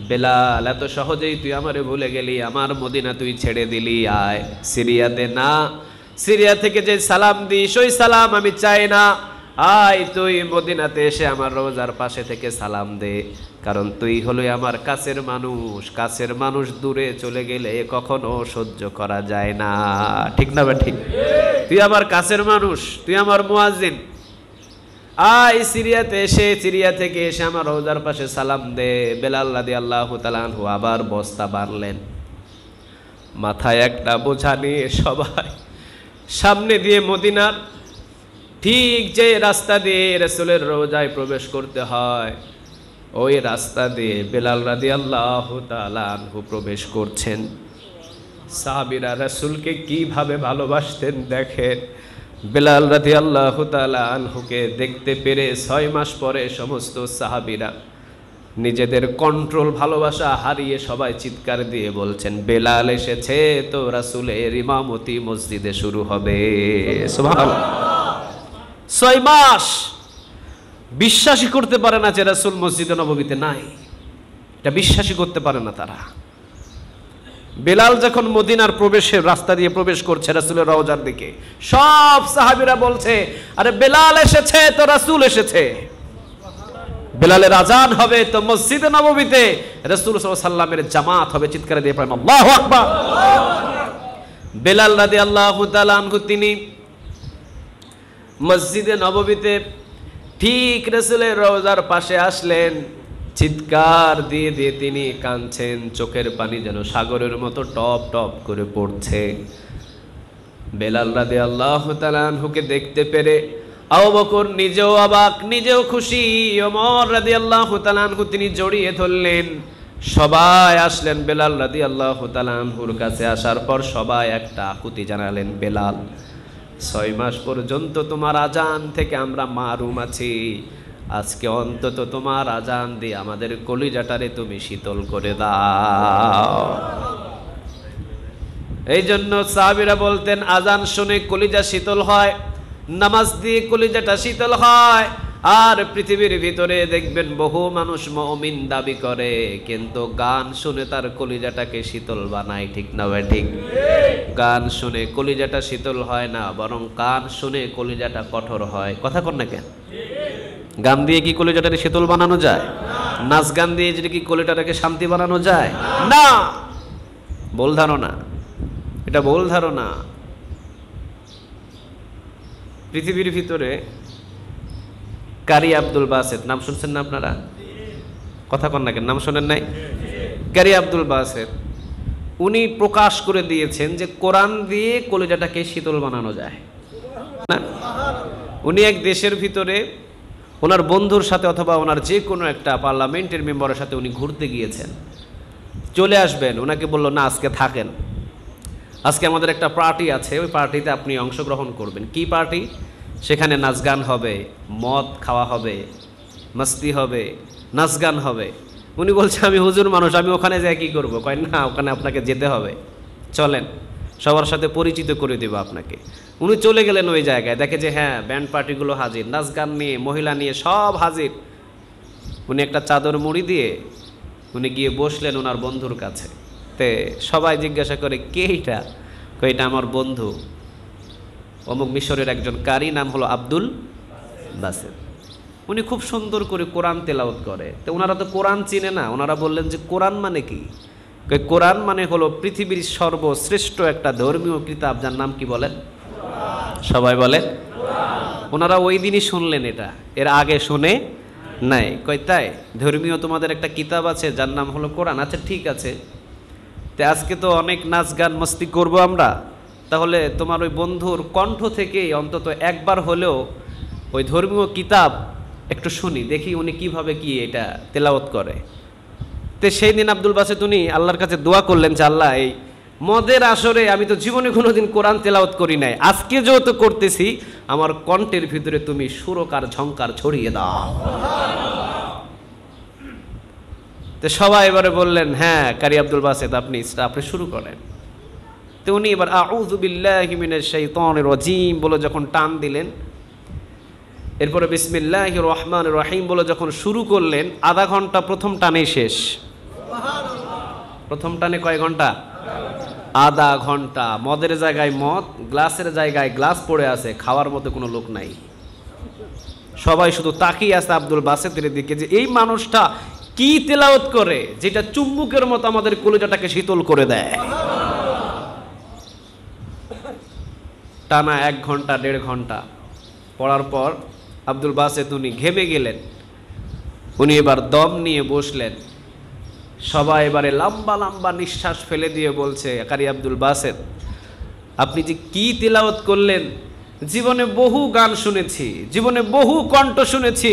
বেলাল, এত সহজেই তুই আমারে ভুলে গেলি? আমার মদিনা তুই ছেড়ে দিলি, আয়। সিরিয়াতে না, সিরিয়া থেকে যে সালাম দিস ওই সালাম আমি চাই না, আয় তুই মদিনাতে এসে আমার রওজার পাশে থেকে সালাম দে, কারণ তুই হলো আমার কাছের মানুষ। কাছের মানুষ দূরে চলে গেলে কখনো সহ্য করা যায় না, ঠিক না বা ঠিক? তুই আমার কাছের মানুষ, তুই আমার মুয়াজ্জিন, আয় সিরিয়াতে এসে, সিরিয়া থেকে এসে আমার রওজার পাশে সালাম দে। বেলাল রাদিয়াল্লাহু তাআলা আনহু আবার বস্তা বাঁধলেন, মাথায় একটা বোঝা নিয়ে সবাই সামনে দিয়ে মদিনার ঠিক যে রাস্তা দিয়ে রাসূলের রওজায় প্রবেশ করতে হয়, ওই রাস্তা দিয়ে বেলাল রাদিয়াল্লাহু তাআলা আনহু প্রবেশ করছেন। সাহাবীরা রাসূলকে কিভাবে ভালোবাসতেন দেখেন। বেলাল রাদিয়াল্লাহু তাআলা আনহুকে দেখতে পেরে 6 মাস পরে সমস্ত সাহাবীরা নিজেদের কন্ট্রোল, ভালোবাসা হারিয়ে সবাই চিৎকার দিয়ে বলছেন, বেলাল এসেছে তো রাসূলের ইমামতি মসজিদে শুরু হবে। সুবহানাল্লাহ। 6 মাস বিশ্বাসই করতে পারে না যে রাসূল মসজিদে নববীতে নাই, এটা বিশ্বাসই করতে পারে না তারা। বেলাল যখন মদিনার প্রবেশের রাস্তা দিয়ে প্রবেশ করছে রাসূলের রওজার দিকে, সব সাহাবীরা বলছে, আরে বেলাল এসেছে তো রাসূল এসেছে, বেলালের আজান হবে তো মসজিদে নববীতে রাসূল সাল্লাল্লাহু আলাইহি ওয়াসাল্লামের জামাত হবে। চিৎকার দিয়ে পড়েন আল্লাহু আকবার। বেলাল রাদিয়াল্লাহু তাআলা আনহু তিনি মসজিদে নববীতে ঠিক রাসূলের রওজার পাশে আসলেন, চিৎকার দিয়ে দিয়ে তিনি কাঁদছেন, চোখের পানি যেন সাগরের মতো টপ টপ করে পড়ছে। বেলাল রাদিয়াল্লাহু তাআলা আনহুকে দেখতে পেরে আবু বকর নিজেও অবাক, নিজেও খুশি। ওমর রাদিয়াল্লাহু তাআলা আনহু তিনি জড়িয়ে ধরলেন। সবাই আসলেন বেলাল রাদিয়াল্লাহু তাআলা আনহুর কাছে। আসার পর সবাই একটা আকুতি জানালেন, বেলাল, 6 মাস পর্যন্ত তোমার আজান থেকে আমরা মাহরুম আছি, আজকে অন্তত তোমার আজান দিয়ে আমাদের কলিজাটারে তুমি শীতল করে দাও। এই জন্য সাহাবীরা বলতেন, আজান শুনে কলিজা শীতল হয়, নামাজ দিয়ে কলিজাটা শীতল হয়। আর পৃথিবীর ভিতরে দেখবেন বহু মানুষ মুমিন দাবি করে, কিন্তু গান শুনে তার কলিজাটাকে শীতল বানায়, ঠিক না ভাই? ঠিক। গান শুনে কলিজাটা শীতল হয় না, বরং গান শুনে কলিজাটা কঠোর হয়। কথা কন না কেন? গান দিয়ে কি কলিজাটাকে শীতল বানানো যায়? নাচ গান দিয়ে যদি কি কলিজাটাকে শান্তি বানানো যায়? না, ভুল ধারণা, এটা ভুল ধারণা। পৃথিবীর ভিতরে কারি আব্দুল বাসেত নাম শুনছেন না আপনারা? কথা কন না কেন? নাম শোনেন নাই? কারি আব্দুল বাসেত উনি প্রকাশ করে দিয়েছেন যে কোরআন দিয়ে কলিজাটাকে শীতল বানানো যায় না। উনি এক দেশের ভিতরে ওনার বন্ধুর সাথে অথবা ওনার যে কোনো একটা পার্লামেন্টের মেম্বারের সাথে উনি ঘুরতে গিয়েছেন, চলে আসবেন, ওনাকে বললো না আজকে থাকেন। আজকে আমাদের একটা পার্টি আছে, ওই পার্টিতে আপনি অংশগ্রহণ করবেন। কি পার্টি? সেখানে নাচ গান হবে, মদ খাওয়া হবে, মস্তি হবে, নাচ গান হবে। উনি বলছে আমি হুজুর মানুষ, আমি ওখানে যাই কী করবো? কয় না, ওখানে আপনাকে যেতে হবে, চলেন সবার সাথে পরিচিত করে দেবো আপনাকে। উনি চলে গেলেন ওই জায়গায়, দেখে যে হ্যাঁ ব্যান্ড পার্টিগুলো হাজির, নাচ গান নিয়ে, মহিলা নিয়ে সব হাজির। উনি একটা চাদর মুড়ি দিয়ে উনি গিয়ে বসলেন ওনার বন্ধুর কাছে। তে সবাই জিজ্ঞাসা করে কে এটা? কই এটা আমার বন্ধু অমুক মিশরের একজন কারি, নাম হলো আব্দুল বাসেত। উনি খুব সুন্দর করে কোরআন তেলাওয়াত করে। তো ওনারা তো কোরআন চিনে না, ওনারা বললেন যে কোরআন মানে কি? কোরআন মানে হলো পৃথিবীর সর্বশ্রেষ্ঠ একটা ধর্মীয় কিতাব, যার নাম কি বলেন? সবাই বলে। ওনারা ওই দিনই শুনলেন এটা, এর আগে শুনে নাই। কই তাই? ধর্মীয় তোমাদের একটা কিতাব আছে যার নাম হলো কোরআন। আচ্ছা ঠিক আছে, তো আজকে তো অনেক নাচ গান মস্তি করবো আমরা, তাহলে তোমার ওই বন্ধুর কণ্ঠ থেকেই অন্তত একবার হলেও ওই ধর্মীয় কিতাব একটু শুনি, দেখি উনি কিভাবে কি এটা তেলাওয়াত করে। তো সেই দিন আব্দুল বাসেত উনি আল্লাহর কাছে দোয়া করলেন যে আল্লাহ, এই মদের আসরে আমি তো জীবনে কোনোদিন কোরআন তেলাওয়াত করি নাই, আজকে যেহেতু করতেছি আমার কণ্ঠের ভিতরে তুমি সুরকার ঝংকার ছড়িয়ে দাও। তো সবাই এবারে বললেন হ্যাঁ কারি আব্দুল বাসেত আপনি শুরু করেন। তো উনি এবার আউযু বিল্লাহি মিনাশ শাইতানির রাজিম বলে যখন টান দিলেন, এরপরে বিসমিল্লাহির রহমানির রহিম বলে যখন শুরু করলেন, আধা ঘন্টা প্রথম টানেই শেষ। প্রথম টানে কয় ঘন্টা? আধা ঘন্টা। মদের জায়গায় মদ, গ্লাসের জায়গায় গ্লাস পড়ে আছে, খাওয়ার মতো কোনো লোক নাই। সবাই শুধু তাকিয়ে আছে আব্দুল বাসেতের দিকে যে এই মানুষটা কি তেলাওয়াত করে যেটা চুম্বকের মতো আমাদের কলিজাটাকে শীতল করে দেয়। টানা 1 ঘন্টা 1.5 ঘন্টা পড়ার পর আব্দুল বাসেত উনি ঘেমে গেলেন। উনি এবার দম নিয়ে বসলেন। সবাই এবারে লম্বা লম্বা নিঃশ্বাস ফেলে দিয়ে বলছে কারি আব্দুল বাসেত আপনি যে কি তিলাওয়াত করলেন, জীবনে বহু গান শুনেছি, জীবনে বহু কণ্ঠ শুনেছি,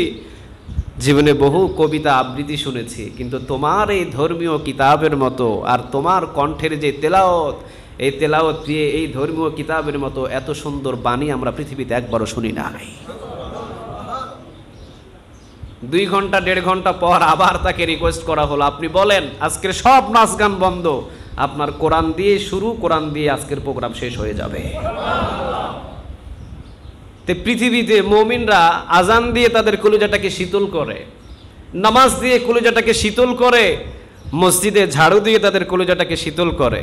জীবনে বহু কবিতা আবৃত্তি শুনেছি, কিন্তু তোমার এই ধর্মীয় কিতাবের মতো আর তোমার কণ্ঠের যে তেলাওয়াত, এই তেলাওয়াত দিয়ে এই ধর্মীয় কিতাবের মতো এত সুন্দর বাণী আমরা পৃথিবীতে একবারও শুনি নাই। 2 ঘন্টা 1.5 ঘন্টা পর আবার তাকে রিকোয়েস্ট করা হলো, আপনি বলেন আজকের সব নাচ গান বন্ধ, আপনার কোরআন দিয়ে শুরু, কোরআন দিয়ে আজকের প্রোগ্রাম শেষ হয়ে যাবে। তে পৃথিবীতে মুমিনরা আজান দিয়ে তাদের কলিজাটাকে শীতল করে, নামাজ দিয়ে কলিজাটাকে শীতল করে, মসজিদে ঝাড়ু দিয়ে তাদের কলিজাটাকে শীতল করে,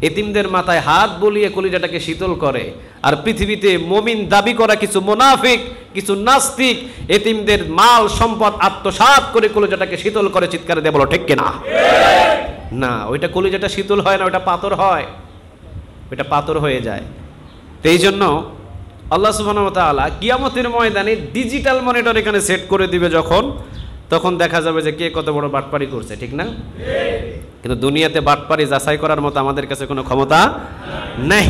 এতিমদের মাথায় হাত বুলিয়ে কলিজাটাকে শীতল করে। আর পৃথিবীতে মুমিন দাবি করা কিছু মুনাফিক, কিছু নাস্তিক এতিমদের মাল সম্পদ আত্মসাৎ করে কলিজাটাকে শীতল করে। চিৎকার দিয়ে বলো ঠিক কিনা? না, ওইটা কলিজাটা শীতল হয় না, ওইটা পাথর হয়, ওইটা পাথর হয়ে যায়। তো এই জন্য আল্লাহ সুবহানাহু ওয়া তাআলা কিয়ামতের ময়দানে ডিজিটাল মনিটর এখানে সেট করে দিবে যখন, তখন দেখা যাবে যে কে কত বড় বাটপারি করছে, ঠিক না? কিন্তু দুনিয়াতে বাটপারি যাচাই করার মতো আমাদের কাছে কোনো ক্ষমতা নেই,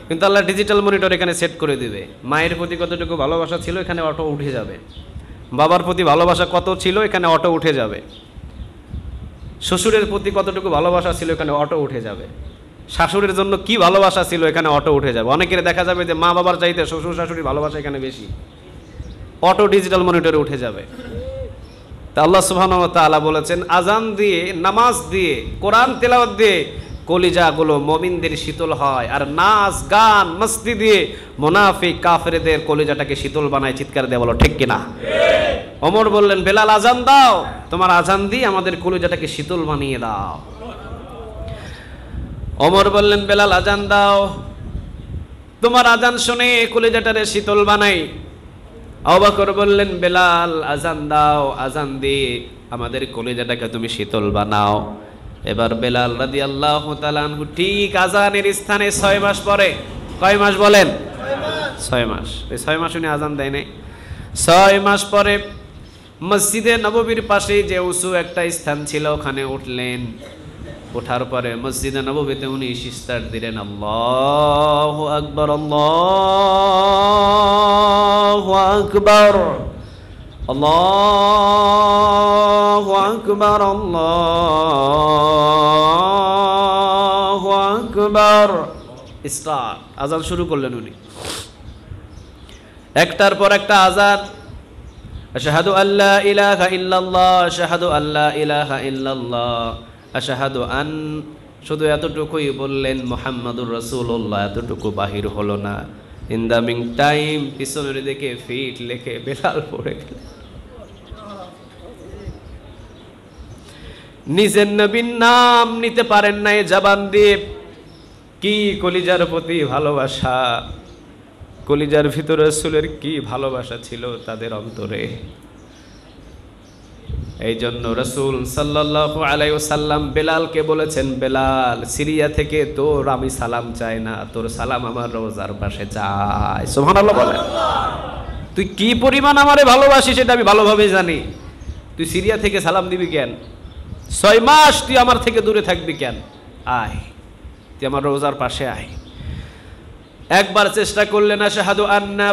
কিন্তু আল্লাহ ডিজিটাল মনিটর এখানে সেট করে দিবে। মায়ের প্রতি কতটুকু ভালোবাসা ছিল এখানে অটো উঠে যাবে, বাবার প্রতি ভালোবাসা কত ছিল এখানে অটো উঠে যাবে, শ্বশুরের প্রতি কতটুকু ভালোবাসা ছিল এখানে অটো উঠে যাবে, শাশুড়ির জন্য কি ভালোবাসা ছিল এখানে অটো উঠে যাবে। অনেকের দেখা যাবে যে মা বাবার চাইতে শ্বশুর শাশুড়ির ভালোবাসা এখানে বেশি, অটো ডিজিটাল মনিটরে উঠে যাবে। তা আল্লাহ সুবহানাহু ওয়া তাআলা বলেছেন আজান দিয়ে, নামাজ দিয়ে, কোরআন তেলাওয়াত দিয়ে কলিজাগুলো মুমিনদের শীতল হয়, আর নাচ গান মস্তি দিয়ে মুনাফিক কাফেরদের কলিজাটাকে শীতল বানায়। চিৎকার দিয়ে বলো ঠিক কিনা? ওমর বললেন বেলাল আজান দাও, তোমার আজান দিয়ে আমাদের কলিজাটাকে শীতল বানিয়ে দাও। ওমর বললেন বেলাল আজান দাও, তোমার আজান শুনে কলিজাটারে শীতল বানাই। আবু বকর বললেন বেলাল আজান দাও, আজান দিয়ে আমাদের কলিজাটাকে তুমি শীতল বানাও। এবার বেলাল রাদিয়াল্লাহু তাআলা আনহু ঠিক আজানের স্থানে 6 মাস পরে, কয় মাস বলেন? 6 মাস। এই 6 মাস উনি আজান দেয় নাই। 6 মাস পরে মসজিদে নববীর পাশে যে উঁচু একটা স্থান ছিল ওখানে উঠলেন। ওঠার পরে মসজিদে নববীতে উনি সিজদা দিলেন, আল্লাহু আকবার, আল্লাহু আকবার, আল্লাহু আকবার, আল্লাহু আকবার। স্টার্ট, আজান শুরু করলেন উনি। একটার পর একটা আজান, আশহাদু আল্লা ইলাহা ইল্লাল্লাহ, আশহাদু আল্লা ইলাহা ইল্লাল্লাহ, আশহাদু আন, শুধু এতটুকুই বললেন মুহাম্মাদুর রাসূলুল্লাহ, এতটুকু বাহির হলো না। ইন দ্য মিন টাইম পিছনের দিকে ফিট লেখে বেলাল পড়ে গেল। নিজের নবীর নাম নিতে পারেন নাই জবান দিয়ে। কি কলিজার প্রতি ভালোবাসা, কলিজার ভিতরে রাসূলের কি ভালোবাসা ছিল তাদের অন্তরে। এই জন্য রাসূল সাল্লাল্লাহু আলাইহি ওয়াসাল্লাম বেলালকে বলেছেন, বেলাল সিরিয়া থেকে তোর আমি সালাম চাই না, তোর সালাম আমার রওজার পাশে চাই। সুবহানাল্লাহ বলেন। তুই কি পরিমাণ আমারে ভালোবাসিস সেটা আমি ভালোভাবে জানি। তুই সিরিয়া থেকে সালাম দিবি কেন? 6 মাস তুই আমার থেকে দূরে থাকবি কেন? আয়, তুই আমার রওজার পাশে আয়। একবার চেষ্টা করলেন আশহাদু আন্না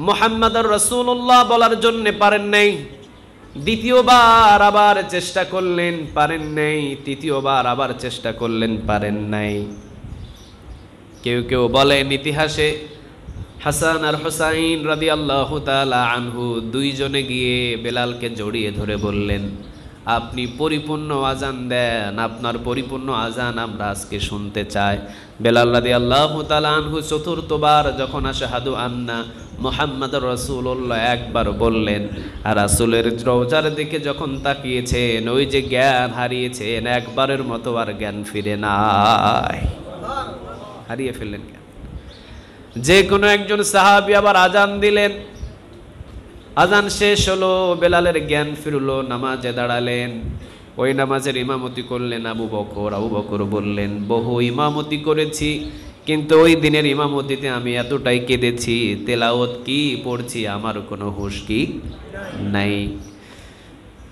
মুহাম্মাদুর রাসূলুল্লাহ বলার জন্য পারেন নাই। দ্বিতীয়বার আবার চেষ্টা করলেন, পারেন নাই। তৃতীয়বার আবার চেষ্টা করলেন, পারেন নাই। কেউ কেউ বলেন ইতিহাসে হাসান আর হুসাইন রাদিয়াল্লাহু তাআলা আনহু দুইজনে গিয়ে বেলালকে জড়িয়ে ধরে বললেন, আপনি পরিপূর্ণ আজান দেন, আপনার পরিপূর্ণ আজান আমরা আজকে শুনতে চাই। বেলাল রাদিয়াল্লাহু তাআলা আনহু চতুর্থবার যখন আশহাদু আন্না মুহাম্মাদুর রাসূলুল্লাহ একবার বললেন, আর রাসূলের রওজার দিকে যখন তাকিয়েছেন, ওই যে জ্ঞান হারিয়েছেন একবারের মতো আর জ্ঞান ফিরে নাই। হারিয়ে ফেললেন জ্ঞান। যে কোনো একজন সাহাবী আবার আজান দিলেন, আজান শেষ হলো, বেলালের জ্ঞান ফিরলো, নামাজে দাঁড়ালেন। ওই নামাজের ইমামতি করলেন আবু বকর। আবু বকর বললেন, বহু ইমামতি করেছি, কিন্তু ওই দিনের ইমামতিতে আমি এতটাই কেঁদেছি, তেলাওয়াত কি পড়ছি আমার কোনো হুঁশ কি নাই।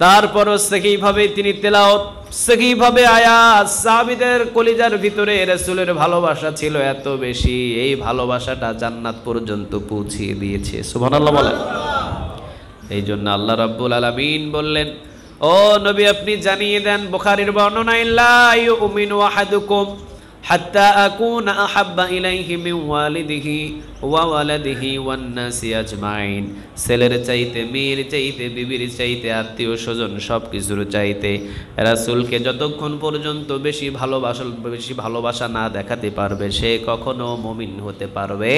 তারপরও সেইভাবে তিনি তেলাওয়াত, সেইভাবে আয়াত, সাহাবীদের কলিজার ভিতরে রাসূলের ভালোবাসা ছিল এত বেশি, এই ভালোবাসাটা জান্নাত পর্যন্ত পৌঁছিয়ে দিয়েছে। সুবহানাল্লাহ বলেন। এই জন্য আল্লাহ রাব্বুল আলামিন বললেন, ও নবী আপনি জানিয়ে দেন, বুখারীর বর্ণনা, লা ইউমিনু আহাদুকুম হাত্তা আকুনা আহাব্বা ইলাইহি মিন ওয়ালিদিহি ওয়া ওয়ালাদিহি ওয়ান নাসি আজমাইন। ছেলের চাইতে, মেয়ের চাইতে, বিবির চাইতে, আত্মীয় স্বজন সব কিছুর চাইতে রাসূলকে যতক্ষণ পর্যন্ত বেশি ভালোবাসা না দেখাতে পারবে, সে কখনো মুমিন হতে পারবে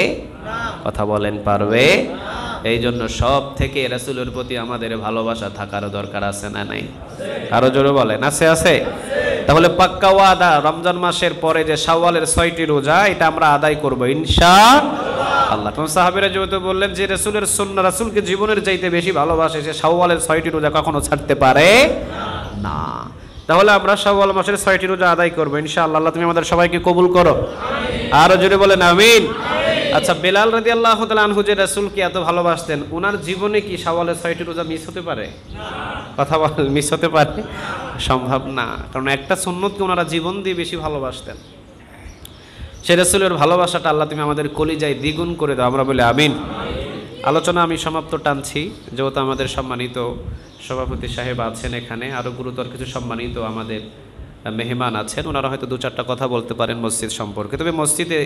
না। কথা বলেন, পারবে? এই জন্য সব থেকে রাসূলের প্রতি আমাদের ভালোবাসা থাকার দরকার আছে না নাই? আরো জোরে বলেন, আছে আছে। তাহলে পাক্কা ওয়াদা, রমজান মাসের পরে যে শাওয়ালের 6টি রোজা, এটা আমরা আদায় করব ইনশাআল্লাহ। কোন সাহাবীরা যেহেতু বললেন যে রাসূলের সুন্নাহ, রাসূলকে জীবনের চাইতে বেশি ভালোবাসে, সে শাওয়ালের 6টি রোজা কখনো ছাড়তে পারে না। তাহলে আমরা শাওয়াল মাসের 6টি রোজা আদায় করব ইনশাআল্লাহ। আল্লাহ তুমি আমাদের সবাইকে কবুল করো। আরো জোরে বলেন আমিন। আচ্ছা, বেলাল রাদিয়াল্লাহু তাআলা আনহু যে রাসূলকে এত ভালোবাসতেন, ওনার জীবনে কি শাওয়ালের 6টি রোজা মিস হতে পারে? কথা বলেন, মিস হতে পারে? সম্ভব না, কারণ একটা সুন্নতকে ওনারা জীবন দিয়ে বেশি ভালোবাসতেন। সে রাসূলের ভালোবাসাটা আল্লাহ তুমি আমাদের কলিজায় দ্বিগুণ করে দাও, আমরা বলি আমিন। আলোচনা আমি সমাপ্ত টানছি, যেহেতু আমাদের সম্মানিত সভাপতি সাহেব আছেন এখানে, আরও গুরুতর কিছু সম্মানিত আমাদের মেহমান আছেন, ওনারা হয়তো 2-4টা কথা বলতে পারেন মসজিদ সম্পর্কে। তবে মসজিদে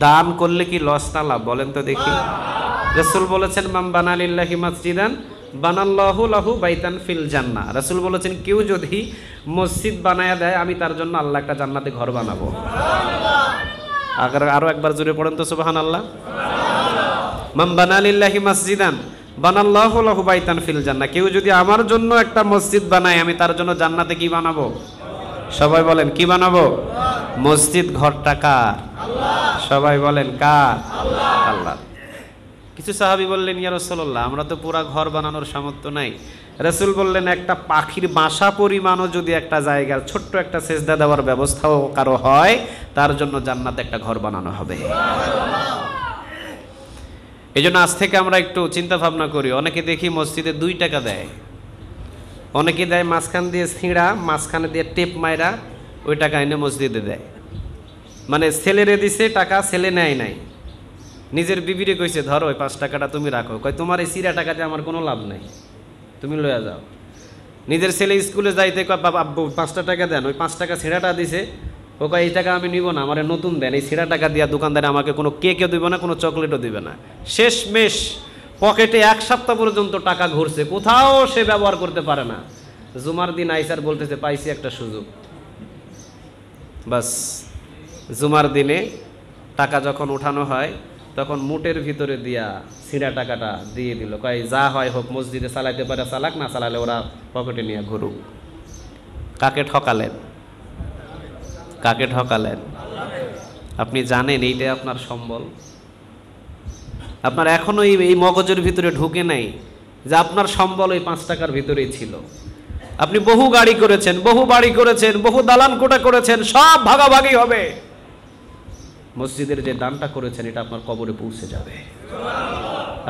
দান করলে কি লস না লাভ বলেন তো দেখি? রাসূল বলেছেন, মান বানা লিল্লাহি মাসজিদান বানাল্লাহু লাহু বাইতান ফিল জান্নাহ। রাসূল বলেছেন, কেউ যদি মসজিদ বানায়া দেয়, আমি তার জন্য আল্লাহ একটা জান্নাতে ঘর বানাবো। আরো একবার জোরে পড়েন তো সুবহানাল্লাহ। মান বানা লিল্লাহি মাসজিদান বানাল্লাহু লাহু বাইতান ফিল জান্নাহ। কেউ যদি আমার জন্য একটা মসজিদ বানায়, আমি তার জন্য জান্নাতে কি বানাবো? সবাই বলেন, কি বানাবো? মসজিদ ঘরটা কার? আল্লাহ। সবাই বলেন, কার? আল্লাহ। আল্লাহ। কিছু সাহাবী বললেন, ইয়া রাসূলুল্লাহ, আমরা তো পুরা ঘর বানানোর সামর্থ্য নাই। রাসূল বললেন, একটা পাখির বাসা পরিমাণও যদি একটা জায়গার ছোট্ট একটা সেজদা দেওয়ার ব্যবস্থাও কারো হয়, তার জন্য জান্নাতে একটা ঘর বানানো হবে। এই জন্য আজ থেকে আমরা একটু চিন্তা ভাবনা করি। অনেকে দেখি মসজিদে 2 টাকা দেয়, অনেকে দেয় মাঝখান দিয়ে ছিঁড়া, মাঝখানে দিয়ে টেপ মাইরা, ওই টাকা এনে মসজিদে দেয়। মানে ছেলেরে দিছে টাকা, ছেলে নেয় নাই, নিজের বিবিরে কইছে, ধরো ওই 5 টাকাটা তুমি রাখো। কয়, তোমার এই চিরা টাকাতে আমার কোনো লাভ নাই, তুমি লইয়া যাও। নিজের ছেলে স্কুলে যাইতে কয়, বাবা আব্বু 5টা টাকা দেন, ওই 5 টাকা ছিঁড়াটা দিছে, ও কয় এই টাকা আমি নিব না, আমার নতুন দেন। এই ছেঁড়া টাকা দিয়া দোকানদারে আমাকে কোনো কেকও দিবে না, কোনো চকলেটও দিবে না। শেষমেশ পকেটে 1 সপ্তাহ পর্যন্ত টাকা ঘুরছে, কোথাও সে ব্যবহার করতে পারে না। জুমার দিন আইসার বলতেছে পাইছি একটা সুযোগ। বাস জুমার দিনে টাকা যখন উঠানো হয় তখন মুটের ভিতরে দিয়া ছিঁড়া টাকাটা দিয়ে দিল, কয় যা হয় হোক, মসজিদে চালাইতে পারে চালাক, না চালালে ওরা পকেটে নিয়ে ঘুরুক। কাকে ঠকালেন? কাকে ঠকালেন? আপনি জানেন এইটাই আপনার সম্বল? আপনার এখনো এই মগজের ভিতরে ঢুকে নাই যে আপনার সম্বল ওই 5 টাকার ভিতরেই ছিল। আপনি বহু গাড়ি করেছেন, বহু বাড়ি করেছেন, বহু দালান কোঠা করেছেন, সব ভাগাভাগি হবে। মসজিদের যে দানটা করেছেন এটা আপনার কবরে পৌঁছে যাবে।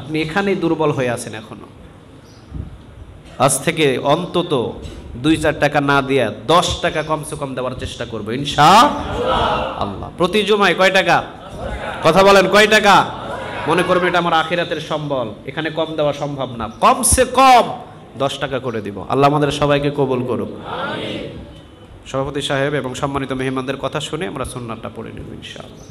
আপনি এখানেই দুর্বল হয়ে আছেন এখনো। আজ থেকে অন্তত 2-4 টাকা না দিয়ে 10 টাকা কমসে কম দেওয়ার চেষ্টা করবো ইনশাআল্লাহ। প্রতি জুমায় কয় টাকা? কথা বলেন, কয় টাকা? মনে করবেন এটা আমার আখিরাতের সম্বল, এখানে কম দেওয়া সম্ভব না, কমসে কম 10 টাকা করে দিব। আল্লাহ আমাদের সবাইকে কবুল করুক। সভাপতি সাহেব এবং সম্মানিত মেহমানদের কথা শুনে আমরা সুন্নাতটা পড়ে নেব ইনশাআল্লাহ।